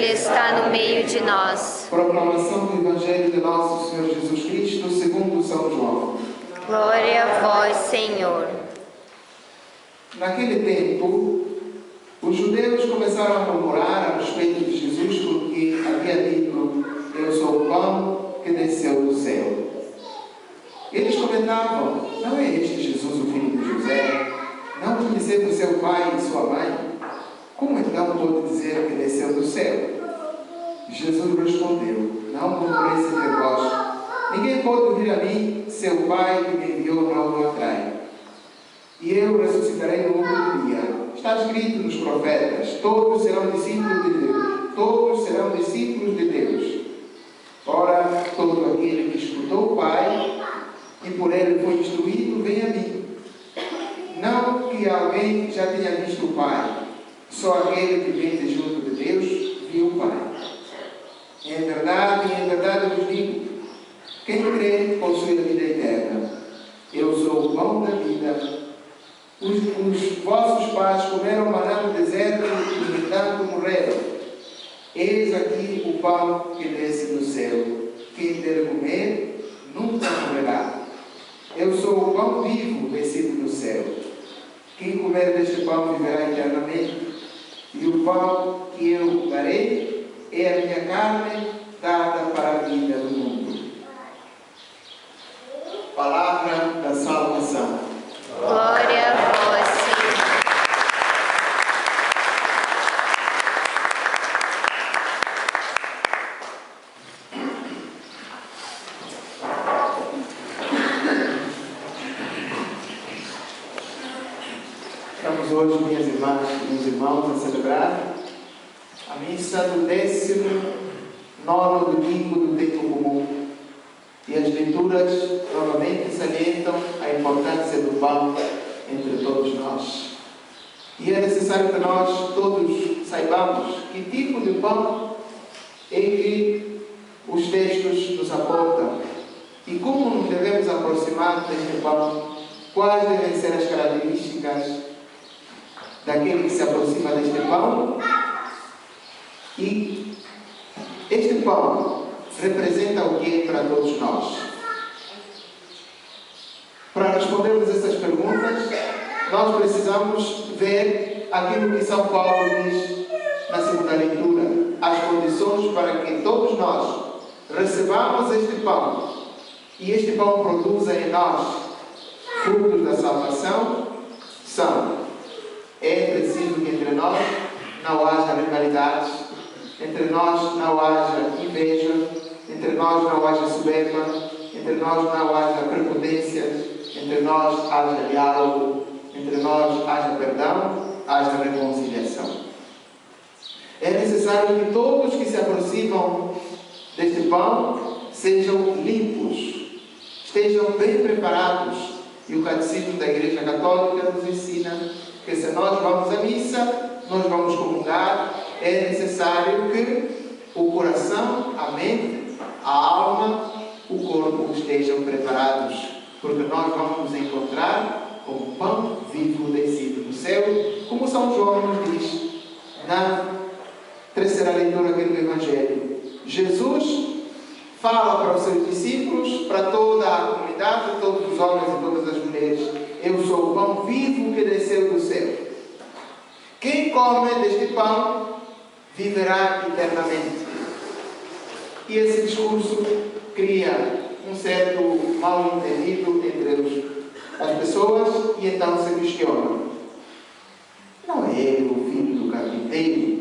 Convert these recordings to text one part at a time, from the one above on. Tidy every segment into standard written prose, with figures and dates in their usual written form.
Ele está no meio de nós. Proclamação do Evangelho de nosso Senhor Jesus Cristo, segundo São João. Glória a vós, Senhor. Naquele tempo, os judeus começaram a murmurar a respeito de Jesus porque havia dito: eu sou o pão que desceu do céu. Eles comentavam: não é este Jesus o filho de José? Não conhecemos seu pai e sua mãe? Como então pode dizer que desceu do céu? Jesus respondeu: não murmureis entre vós. Ninguém pode vir a mim se o Pai que me enviou não o atrai. E eu ressuscitarei no último dia. Está escrito nos profetas: todos serão discípulos de Deus. Todos serão discípulos de Deus. Ora, todo aquele que escutou o Pai e por ele foi instruído, vem a mim. Não que alguém já tenha visto o Pai, só aquele que vem de junto de Deus viu o Pai. Em verdade eu vos digo: quem crê possui a vida eterna. Eu sou o pão da vida. Os vossos pais comeram maná no deserto e, no entanto, morreram. Eis aqui o pão que desce do céu. Quem der comer, nunca morrerá. Eu sou o pão vivo descido do céu. Quem comer deste pão viverá eternamente. E o pão que eu darei é a minha carne dada para a vida do mundo. Palavra da salvação. Glória a vós, Senhor. Estamos hoje, minhas irmãs e meus irmãos, a celebrar a missa do 19º domingo do tempo comum. E as leituras novamente salientam a importância do pão entre todos nós. E é necessário que nós todos saibamos que tipo de pão é que os textos nos apontam e como nos devemos aproximar deste pão, quais devem ser as características daquele que se aproxima deste pão. E este pão representa o que para todos nós? Para respondermos essas perguntas, nós precisamos ver aquilo que São Paulo diz na segunda leitura, as condições para que todos nós recebamos este pão e este pão produza em nós frutos da salvação são: é preciso que entre nós não haja rivalidades, entre nós não haja inveja, entre nós não haja soberba, entre nós não haja prepotência, entre nós haja diálogo, entre nós haja perdão, haja reconciliação. É necessário que todos que se aproximam deste pão sejam limpos, estejam bem preparados. E o Catecismo da Igreja Católica nos ensina que se nós vamos à missa, nós vamos comungar, é necessário que o coração, a mente, a alma, o corpo estejam preparados, porque nós vamos nos encontrar com o pão vivo descido do céu, como São João nos diz na terceira leitura aqui do Evangelho. Jesus fala para os seus discípulos, para toda a comunidade, todos os homens e todas as mulheres: eu sou o pão vivo que desceu do céu. Quem come deste pão viverá eternamente. E esse discurso cria um certo mal-entendido entre as pessoas e então se questionam: não é ele o filho do carpinteiro?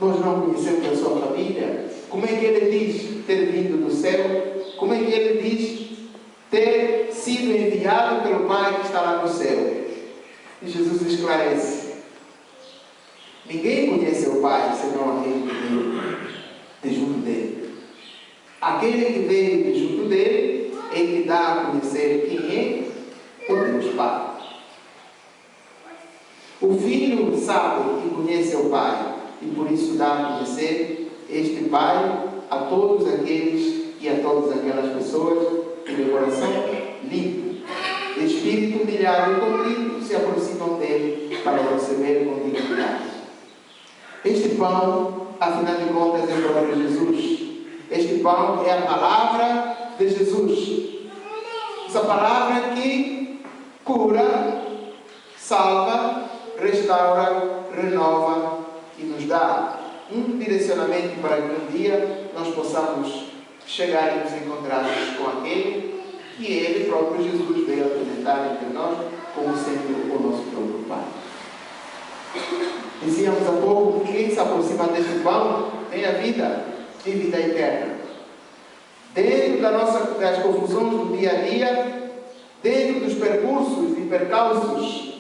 Nós não conhecemos a sua família? Como é que ele diz ter vindo do céu? Como é que ele diz ter sido enviado pelo Pai que está lá no céu? E Jesus esclarece: ninguém conhece o Pai senão aquele que veio de junto dele. Aquele que veio de junto dele é que dá a conhecer quem é o Deus Pai. O Filho sabe que conhece o Pai e por isso dá a conhecer este Pai a todos aqueles e a todas aquelas pessoas que de coração limpo, de espírito humilhado e contrito se aproximam dele para o receber com dignidade. Este pão, afinal de contas, é o próprio Jesus. Este pão é a palavra de Jesus. Essa palavra que cura, salva, restaura, renova e nos dá um direcionamento para que um dia nós possamos chegar e nos encontrarmos com aquele que Ele próprio Jesus veio apresentar entre nós como sendo o nosso próprio Pai. Dizíamos há pouco que quem se aproxima deste pão tem a vida e vida eterna. Dentro das confusões do dia a dia, dentro dos percursos e percalços,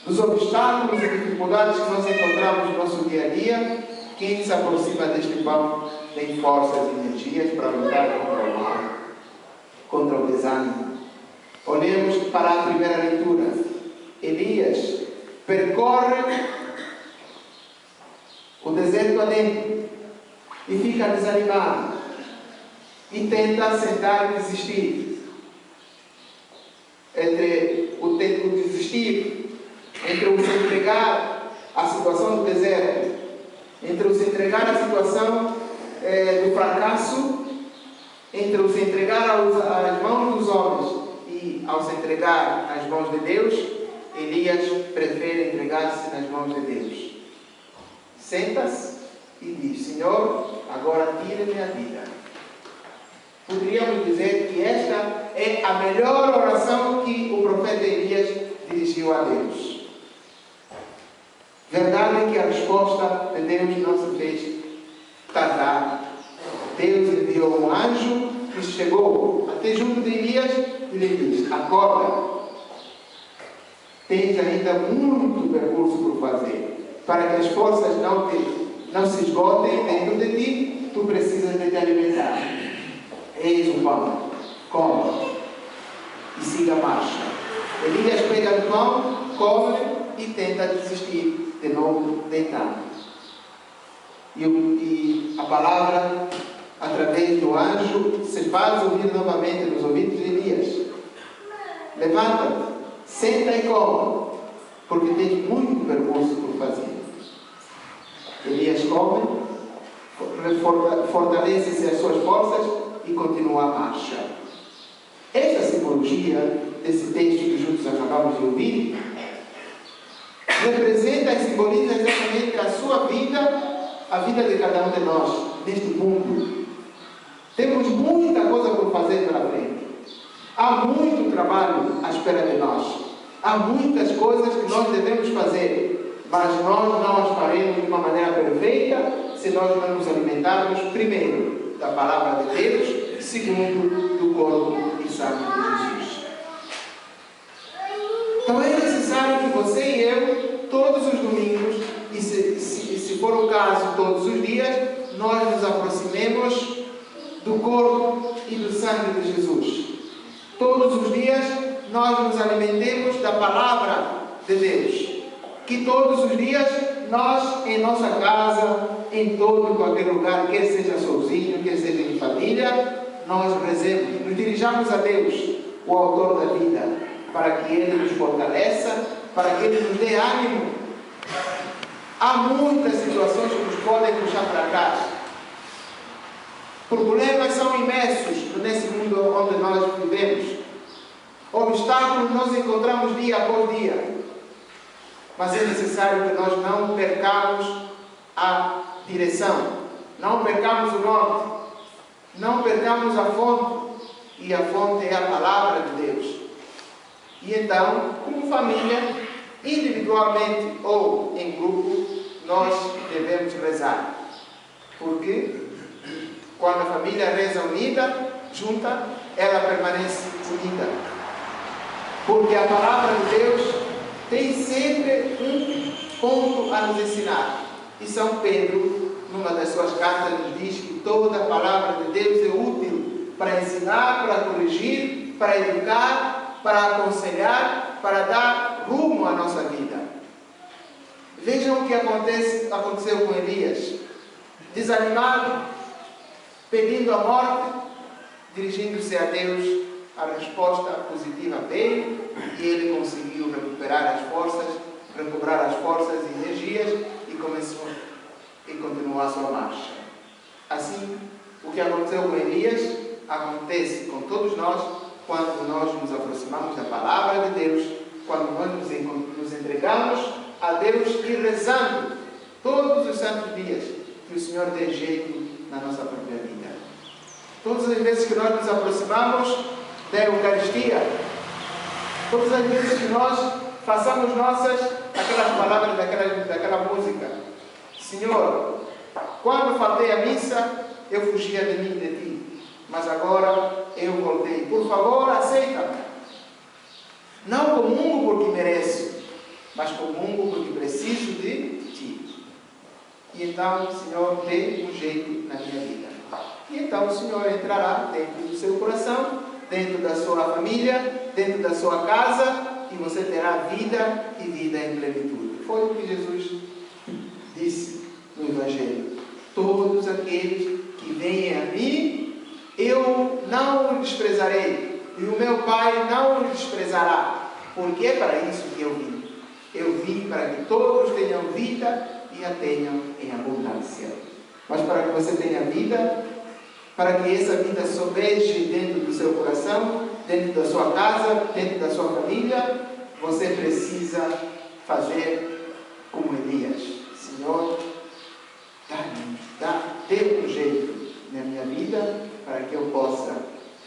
dos obstáculos e dificuldades que nós encontramos no nosso dia a dia, quem se aproxima deste pão tem forças e energias para lutar contra o mal, contra o desânimo. Olhemos para a primeira leitura. Elias percorre o deserto adentro e fica desanimado e tenta sentar e desistir. Entre o tempo de desistir, entre o se entregar à situação do deserto, entre o se entregar à situação do fracasso, entre o se entregar às mãos dos homens e ao se entregar às mãos de Deus, Elias prefere entregar-se nas mãos de Deus. Senta-se e diz: Senhor, agora tira-me a vida. Poderíamos dizer que esta é a melhor oração que o profeta Elias dirigiu a Deus. Verdade é que a resposta de Deus não se fez tardar. Deus enviou um anjo que chegou até junto de Elias e lhe disse: acorda, tens ainda muito percurso por fazer. Para que as forças não se esgotem dentro de ti, tu precisas de te alimentar. Eis o pão, come e siga a marcha. Elias pega o pão, come e tenta desistir, de novo deitado. E a palavra, através do anjo, se faz ouvir novamente nos ouvidos de Elias: levanta-te, senta e come, porque tens muito percurso por fazer. Elias come, fortalece-se as suas forças e continua a marcha. Esta simbologia desse texto que juntos acabamos de ouvir representa e simboliza exatamente a sua vida, a vida de cada um de nós, neste mundo. Temos muita coisa por fazer pela frente. Há muito trabalho à espera de nós. Há muitas coisas que nós devemos fazer, mas nós não as faremos de uma maneira perfeita se nós não nos alimentarmos primeiro da palavra de Deus, segundo do corpo e sangue de Jesus. Então é necessário que você e eu, todos os domingos, e se for o caso, todos os dias, nós nos aproximemos do corpo e do sangue de Jesus. Todos os dias nós nos alimentemos da palavra de Deus. Que todos os dias nós, em nossa casa, em todo e qualquer lugar, quer seja sozinho, quer seja em família, nós rezemos, nos dirijamos a Deus, o autor da vida, para que Ele nos fortaleça, para que Ele nos dê ânimo. Há muitas situações que nos podem puxar para trás. Problemas são imensos nesse mundo onde nós vivemos. Obstáculos nós encontramos dia após dia. Mas é necessário que nós não percamos a direção, não percamos o norte, não percamos a fonte. E a fonte é a palavra de Deus. E então, como família, individualmente ou em grupo, nós devemos rezar. Porque quando a família reza unida, junta, ela permanece unida. Porque a palavra de Deus tem sempre um ponto a nos ensinar. E São Pedro, numa das suas cartas, nos diz que toda a palavra de Deus é útil para ensinar, para corrigir, para educar, para aconselhar, para dar rumo à nossa vida. Vejam o que aconteceu com Elias. Desanimado, pedindo a morte, dirigindo-se a Deus, a resposta positiva veio e ele conseguiu recuperar as forças, recobrar as forças e energias e continuar sua marcha. Assim, o que aconteceu com Elias acontece com todos nós quando nós nos aproximamos da palavra de Deus, quando nós nos entregamos a Deus e rezando todos os santos dias, que o Senhor dê jeito na nossa própria vida. Todas as vezes que nós nos aproximamos da Eucaristia, todas as vezes que nós façamos nossas aquelas palavras daquela música: Senhor, quando faltei à missa, eu fugia de mim e de ti, mas agora eu voltei. Por favor, aceita-me. Não comungo porque mereço, mas comungo porque preciso de ti. E então, Senhor, dê um jeito na minha vida. E então o Senhor entrará dentro do seu coração, dentro da sua família, dentro da sua casa, e você terá vida e vida em plenitude. Foi o que Jesus disse no Evangelho: todos aqueles que vêm a mim, eu não os desprezarei, e o meu Pai não os desprezará, porque é para isso que eu vim. Eu vim para que todos tenham vida e a tenham em abundância. Mas para que você tenha vida, para que essa vida sobeje dentro do seu coração, dentro da sua casa, dentro da sua família, você precisa fazer como Elias: Senhor, dê um jeito na minha vida para que eu possa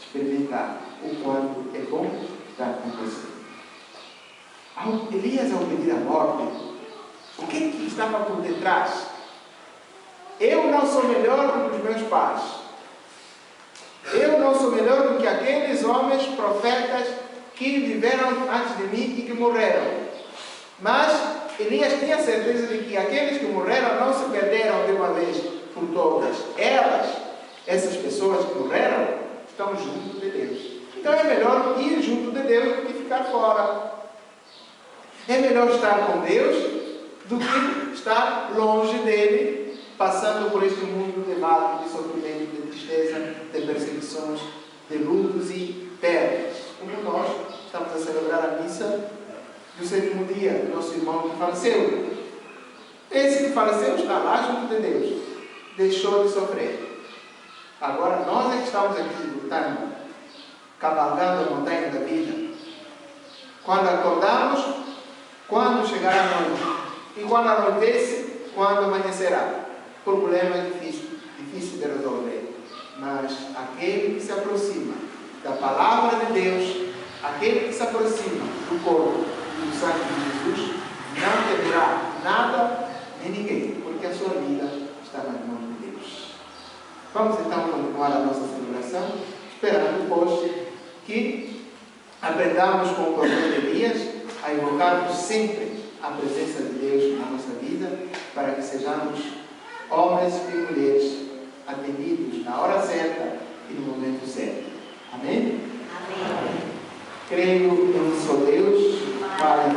experimentar o quanto é bom estar com você. Elias, ao pedir a morte, o que estava por detrás? Eu não sou melhor do que os meus pais. Eu não sou melhor do que aqueles homens profetas que viveram antes de mim e que morreram. Mas Elias tinha certeza de que aqueles que morreram não se perderam de uma vez por todas. Essas pessoas que morreram, estão junto de Deus. Então é melhor ir junto de Deus do que ficar fora. É melhor estar com Deus do que estar longe dele, passando por este mundo de mal, de sofrimento, de tristeza, de perseguições, de lutos e perdas. Como nós estamos a celebrar a missa do 7º dia do nosso irmão que faleceu. Esse que faleceu está lá junto de Deus, deixou de sofrer. Agora nós é que estamos aqui lutando, cavalgando a montanha da vida. Quando acordamos, quando chegar a noite, e quando anoitece, quando amanhecerá. Problema difícil de resolver. Mas aquele que se aproxima da palavra de Deus, aquele que se aproxima do corpo e do sangue de Jesus, não temerá nada nem ninguém, porque a sua vida está nas mãos de Deus. Vamos então continuar a nossa celebração, esperando, pois, que aprendamos com o profeta Elias a invocarmos sempre a presença de Deus na nossa vida, para que sejamos homens e mulheres atendidos na hora certa e no momento certo. Amém? Amém. Creio em um só Deus, Pai